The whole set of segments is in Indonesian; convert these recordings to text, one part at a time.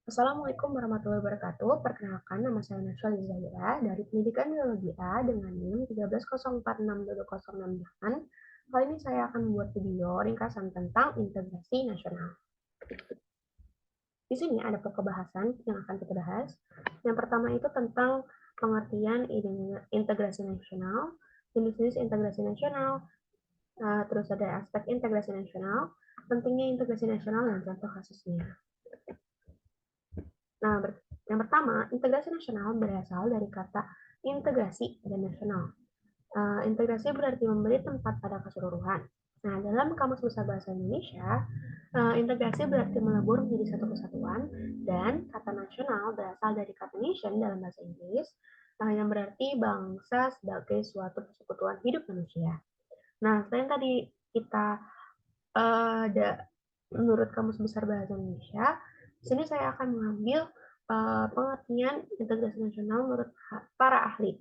Assalamualaikum warahmatullahi wabarakatuh. Perkenalkan, nama saya Nasya Zahira dari Pendidikan Biologi A dengan NIM 13046206. Kali ini saya akan membuat video ringkasan tentang integrasi nasional. Di sini ada pokok bahasan yang akan kita bahas. Yang pertama itu tentang pengertian integrasi nasional, jenis-jenis integrasi nasional, terus ada aspek integrasi nasional, pentingnya integrasi nasional dan contoh kasusnya. Nah, yang pertama, integrasi nasional berasal dari kata integrasi dan nasional. Integrasi berarti memberi tempat pada keseluruhan. Nah, dalam Kamus Besar Bahasa Indonesia, integrasi berarti melebur menjadi satu kesatuan, dan kata nasional berasal dari kata nation dalam bahasa Inggris, yang berarti bangsa sebagai suatu persekutuan hidup manusia. Nah, selain tadi kita ada menurut Kamus Besar Bahasa Indonesia, di sini saya akan mengambil pengertian integrasi nasional menurut para ahli.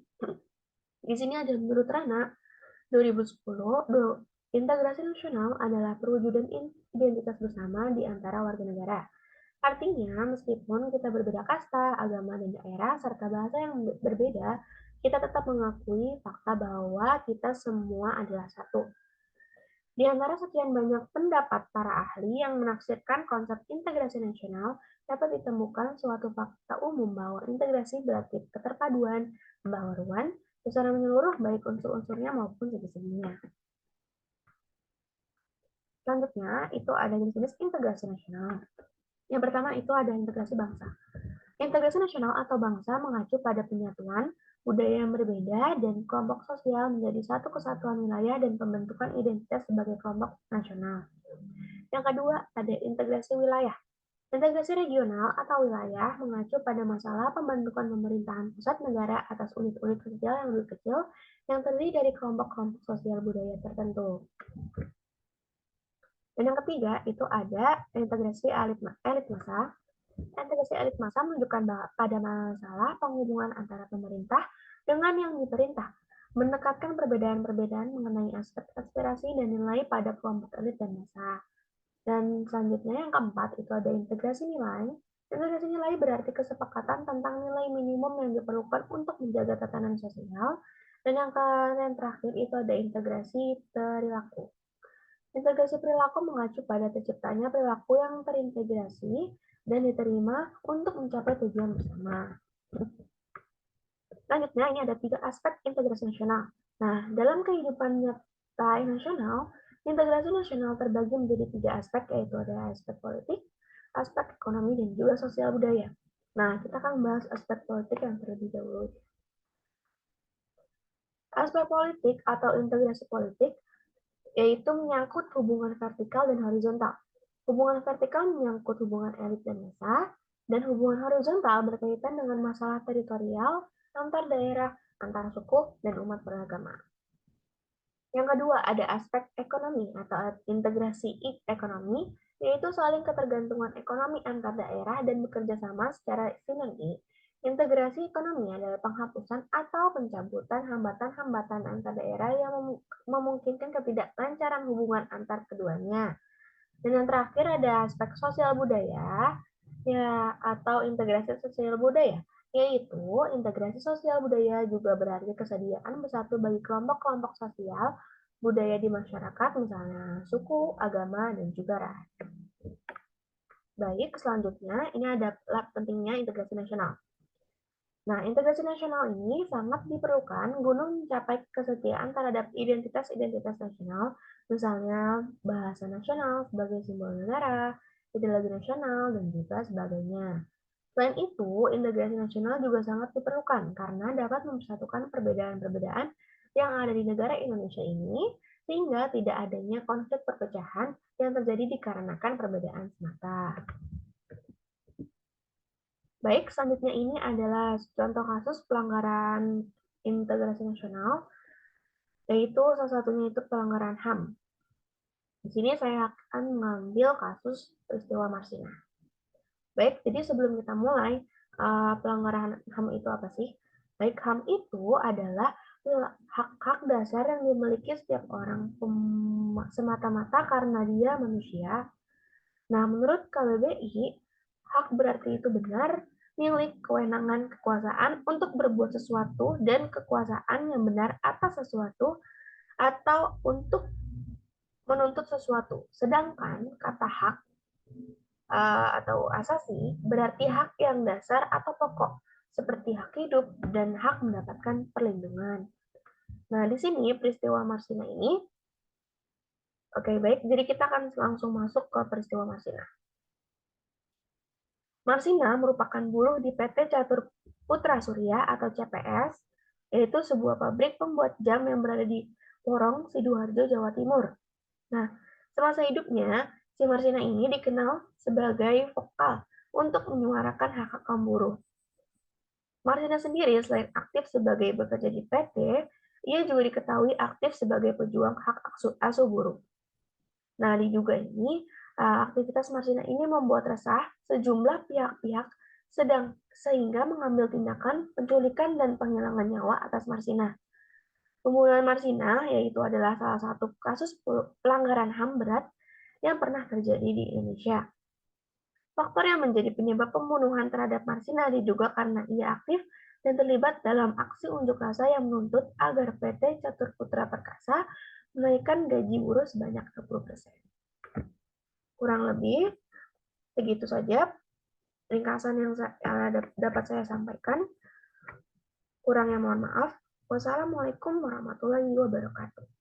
Di sini ada menurut Rana 2010, integrasi nasional adalah perwujudan identitas bersama di antara warga negara. Artinya, meskipun kita berbeda kasta, agama, dan daerah, serta bahasa yang berbeda, kita tetap mengakui fakta bahwa kita semua adalah satu. Di antara sekian banyak pendapat para ahli yang menafsirkan konsep integrasi nasional, dapat ditemukan suatu fakta umum bahwa integrasi berarti keterpaduan, pembaharuan, secara menyeluruh baik unsur-unsurnya maupun segi-seginya. Selanjutnya, itu ada jenis-jenis integrasi nasional. Yang pertama itu ada integrasi bangsa. Integrasi nasional atau bangsa mengacu pada penyatuan budaya yang berbeda dan kelompok sosial menjadi satu kesatuan wilayah dan pembentukan identitas sebagai kelompok nasional. Yang kedua, ada integrasi wilayah. Integrasi regional atau wilayah mengacu pada masalah pembentukan pemerintahan pusat negara atas unit-unit sosial yang lebih kecil yang terdiri dari kelompok-kelompok sosial budaya tertentu. Dan yang ketiga, itu ada integrasi elit massa. Integrasi elit massa menunjukkan pada masalah penghubungan antara pemerintah dengan yang diperintah, mendekatkan perbedaan-perbedaan mengenai aspek aspirasi dan nilai pada kelompok elit dan massa. Dan selanjutnya yang keempat itu ada integrasi nilai. Integrasi nilai berarti kesepakatan tentang nilai minimum yang diperlukan untuk menjaga tatanan sosial. Dan yang terakhir itu ada integrasi perilaku. Integrasi perilaku mengacu pada terciptanya perilaku yang terintegrasi dan diterima untuk mencapai tujuan bersama. Selanjutnya, ini ada 3 aspek integrasi nasional. Nah, dalam kehidupan nyata nasional, integrasi nasional terbagi menjadi 3 aspek, yaitu ada aspek politik, aspek ekonomi, dan juga sosial budaya. Nah, kita akan membahas aspek politik yang terlebih dahulu. Aspek politik atau integrasi politik yaitu menyangkut hubungan vertikal dan horizontal. Hubungan vertikal menyangkut hubungan elit dan massa, dan hubungan horizontal berkaitan dengan masalah teritorial, antar daerah, antar suku, dan umat beragama. Yang kedua, ada aspek ekonomi atau integrasi ekonomi, yaitu saling ketergantungan ekonomi antar daerah dan bekerja sama secara sinergi. Integrasi ekonomi adalah penghapusan atau pencabutan hambatan-hambatan antar daerah yang memungkinkan ketidaklancaran hubungan antar keduanya. Dan yang terakhir ada aspek sosial budaya, ya atau integrasi sosial budaya, yaitu integrasi sosial budaya juga berarti kesediaan bersatu bagi kelompok-kelompok sosial budaya di masyarakat, misalnya suku, agama, dan juga ras. Baik, selanjutnya ini ada pentingnya integrasi nasional. Nah, integrasi nasional ini sangat diperlukan guna mencapai kesetiaan terhadap identitas-identitas nasional, misalnya bahasa nasional sebagai simbol negara, ideologi nasional, dan juga sebagainya. Selain itu, integrasi nasional juga sangat diperlukan karena dapat mempersatukan perbedaan-perbedaan yang ada di negara Indonesia ini, sehingga tidak adanya konflik perpecahan yang terjadi dikarenakan perbedaan semata. Baik, selanjutnya ini adalah contoh kasus pelanggaran integrasi nasional, yaitu salah satunya itu pelanggaran HAM. Di sini saya akan mengambil kasus peristiwa Marsina. Baik, jadi sebelum kita mulai, pelanggaran HAM itu apa sih? Baik, HAM itu adalah hak-hak dasar yang dimiliki setiap orang semata-mata karena dia manusia. Nah, menurut KBBI, Hak berarti itu benar, milik, kewenangan, kekuasaan untuk berbuat sesuatu dan kekuasaan yang benar atas sesuatu atau untuk menuntut sesuatu. Sedangkan kata hak atau asasi berarti hak yang dasar atau pokok, seperti hak hidup dan hak mendapatkan perlindungan. Nah, di sini peristiwa Marsina ini, oke baik, jadi kita akan langsung masuk ke peristiwa Marsina. Marsina merupakan buruh di PT Catur Putra Surya atau CPS, yaitu sebuah pabrik pembuat jam yang berada di Porong, Sidoarjo, Jawa Timur. Nah, semasa hidupnya, si Marsina ini dikenal sebagai vokal untuk menyuarakan hak-hak kaum buruh. Marsina sendiri selain aktif sebagai bekerja di PT, ia juga diketahui aktif sebagai pejuang hak asuh buruh. Nah, diduga ini, aktivitas Marsina ini membuat resah sejumlah pihak-pihak sehingga mengambil tindakan penculikan dan penghilangan nyawa atas Marsina. Pembunuhan Marsina yaitu adalah salah satu kasus pelanggaran HAM berat yang pernah terjadi di Indonesia. Faktor yang menjadi penyebab pembunuhan terhadap Marsina diduga karena ia aktif dan terlibat dalam aksi unjuk rasa yang menuntut agar PT Catur Putra Perkasa menaikkan gaji buruh sebanyak 20%. Kurang lebih segitu saja ringkasan yang dapat saya sampaikan. Kurangnya mohon maaf. Wassalamualaikum warahmatullahi wabarakatuh.